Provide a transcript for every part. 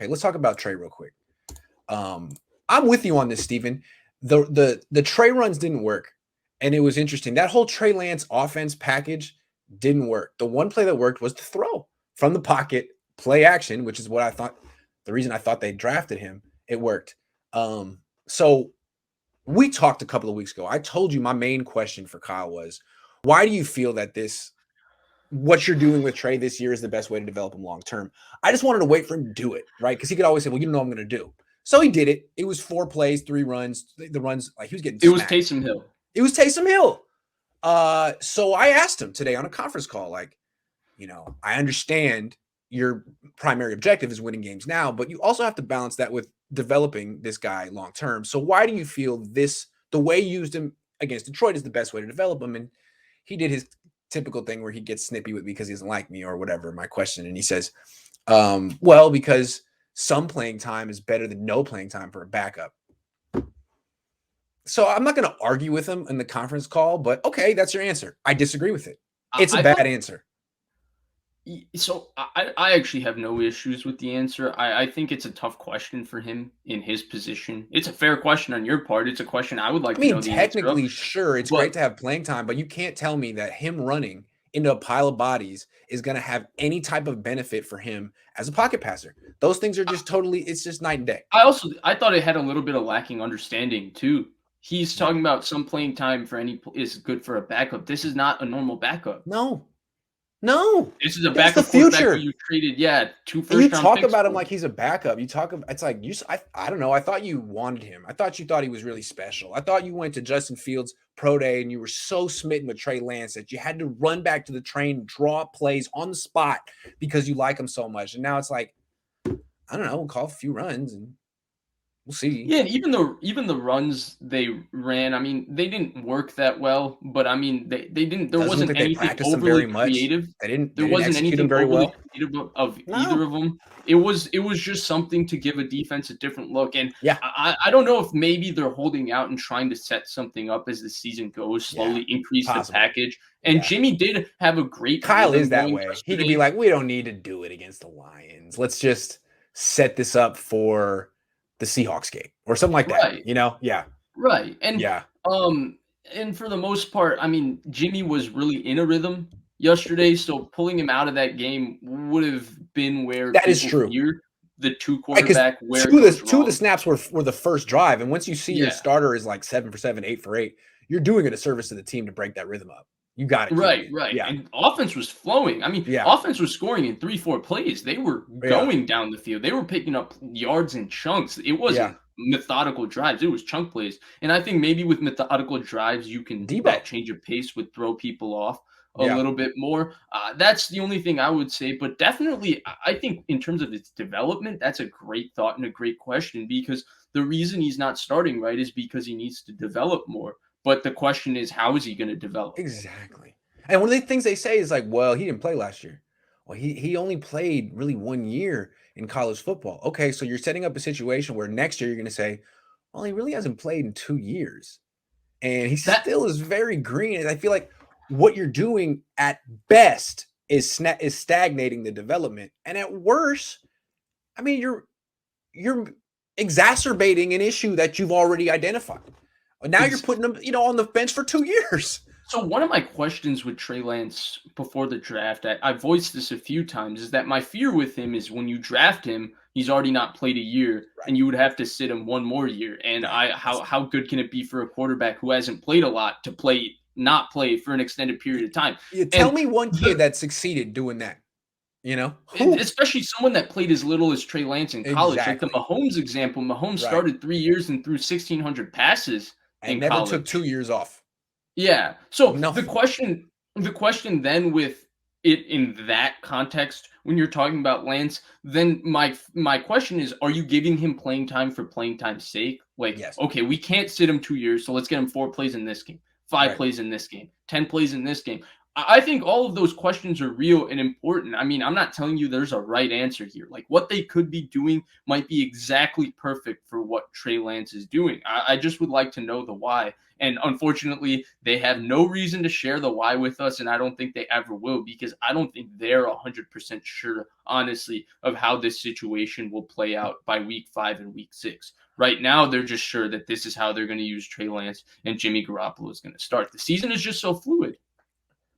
Okay, let's talk about Trey real quick. I'm with you on this, Steven. The Trey runs didn't work, and it was interesting. That whole Trey Lance offense package didn't work. The one play that worked was the throw from the pocket, play action, which is what I thought. The reason I thought they drafted him, it worked. So we talked a couple of weeks ago. I told you my main question for Kyle was, why do you feel that what you're doing with Trey this year is the best way to develop him long term? I just wanted to wait for him to do it, right? Because he could always say, well, you know what I'm going to do. So he did it. It was 4 plays, 3 runs. The runs, like he was getting smacked. It was Taysom Hill. It was Taysom Hill. So I asked him today on a conference call, like, I understand your primary objective is winning games now, but you also have to balance that with developing this guy long term. So why do you feel the way you used him against Detroit is the best way to develop him? And he did his typical thing where he gets snippy with me because he doesn't like me or whatever, my question. And he says, well, because some playing time is better than no playing time for a backup. So I'm not going to argue with him in the conference call, but okay, that's your answer. I disagree with it. It's a bad answer. So I actually have no issues with the answer. I think it's a tough question for him in his position. It's a fair question on your part. It's a question I would like to know the answer of. Technically, sure, it's great to have playing time, but you can't tell me that him running into a pile of bodies is going to have any type of benefit for him as a pocket passer. Those things are just it's just night and day. I thought it had a little bit of lacking understanding too. He's talking about some playing time for is good for a backup. This is not a normal backup. No. This is a backup future. You traded, 2 first-round picks. You talk about him like he's a backup. It's like I don't know. I thought you wanted him. I thought you thought he was really special. I thought you went to Justin Fields' pro day and you were so smitten with Trey Lance that you had to run back to the train, draw plays on the spot because you like him so much. And now it's like, I don't know, we'll call a few runs and we'll see. Yeah, and even the runs they ran, I mean, they didn't work that well, but I mean, they didn't. There wasn't anything overly creative. There wasn't anything very overly creative of either of them. It was just something to give a defense a different look. And I don't know if maybe they're holding out and trying to set something up as the season goes, slowly increase the package. And Jimmy did have a great. Kyle is that way. He could be like, we don't need to do it against the Lions. Let's just set this up for the Seahawks game or something like that, Yeah. Right. And and for the most part, I mean, Jimmy was really in a rhythm yesterday, so pulling him out of that game would have been where that is true. The 2 quarterback where two of the snaps were the first drive, and once you see your starter is like 7 for 7, 8 for 8, you're doing it a service to the team to break that rhythm up. You got it. Right. Yeah. And offense was flowing. I mean, offense was scoring in 3-4 plays. They were going down the field. They were picking up yards in chunks. It wasn't methodical drives. It was chunk plays. And I think maybe with methodical drives, you can that change of pace would throw people off a little bit more. That's the only thing I would say. But definitely, I think in terms of its development, that's a great thought and a great question, because the reason he's not starting right is because he needs to develop more. But the question is, how is he going to develop? Exactly. And one of the things they say is like, well, he didn't play last year. Well, he only played really 1 year in college football. Okay, so you're setting up a situation where next year you're going to say, well, he really hasn't played in 2 years. And he still is very green. And I feel like what you're doing at best is stagnating the development. And at worst, I mean, you're exacerbating an issue that you've already identified. Now you're putting him, on the bench for 2 years. So one of my questions with Trey Lance before the draft, I voiced this a few times, is that my fear with him is when you draft him, he's already not played a year, and you would have to sit him 1 more year. And how good can it be for a quarterback who hasn't played a lot to not play for an extended period of time? Tell me one kid that succeeded doing that. Especially someone that played as little as Trey Lance in college. Exactly. Like the Mahomes example, Mahomes started 3 years and threw 1,600 passes. And never took 2 years off. Yeah. So the question then with it in that context, when you're talking about Lance, then my question is, are you giving him playing time for playing time's sake? Like, okay, we can't sit him 2 years, so let's get him 4 plays in this game, 5 plays in this game, 10 plays in this game. I think all of those questions are real and important. I mean, I'm not telling you there's a right answer here. Like what they could be doing might be exactly perfect for what Trey Lance is doing. I just would like to know the why. And unfortunately, they have no reason to share the why with us. And I don't think they ever will because I don't think they're 100% sure, honestly, of how this situation will play out by week 5 and week 6. Right now, they're just sure that this is how they're going to use Trey Lance and Jimmy Garoppolo is going to start. The season is just so fluid.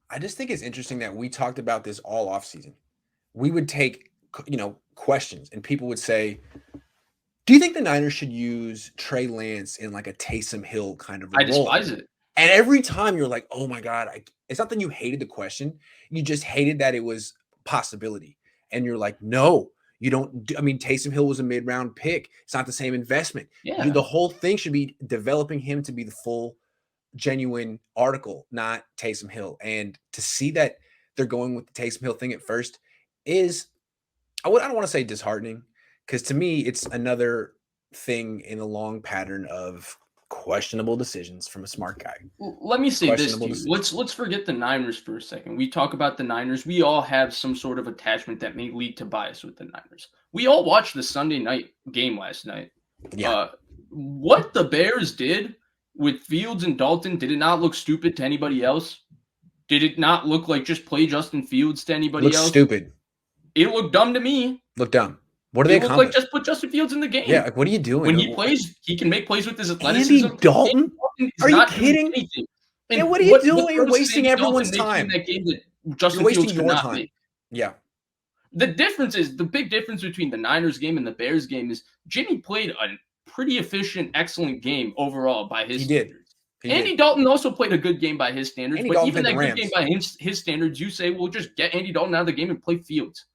I just think it's interesting that we talked about this all offseason. We would take, questions and people would say, do you think the Niners should use Trey Lance in like a Taysom Hill kind of a I role? despise it. And every time you're like, oh my God, it's not that you hated the question. You just hated that it was possibility. And you're like, no, you don't. I mean, Taysom Hill was a mid-round pick. It's not the same investment. Yeah. The whole thing should be developing him to be the full genuine article, not Taysom Hill. And to see that they're going with the Taysom Hill thing at first is, I don't want to say disheartening, because to me, it's another thing in a long pattern of questionable decisions from a smart guy. Let me say this to you. Let's forget the Niners for a second. We talk about the Niners. We all have some sort of attachment that may lead to bias with the Niners. We all watched the Sunday night game last night. Yeah. What the Bears did with Fields and Dalton, did it not look stupid to anybody else? Did it not look like just play Justin Fields to anybody else? Stupid. It looked dumb to me. Looked dumb. What do they accomplish? Like just put Justin Fields in the game. Yeah, like what are you doing? When he plays, he can make plays with his athleticism. Andy Dalton? Are you kidding? And what are you doing? You're wasting everyone's time. That game that Justin You're wasting Fields your time. Make. Yeah. The big difference between the Niners game and the Bears game is Jimmy played a pretty efficient, excellent game overall by his standards. Andy Dalton also played a good game by his standards, but even that good game by his standards, you say, well, just get Andy Dalton out of the game and play Fields.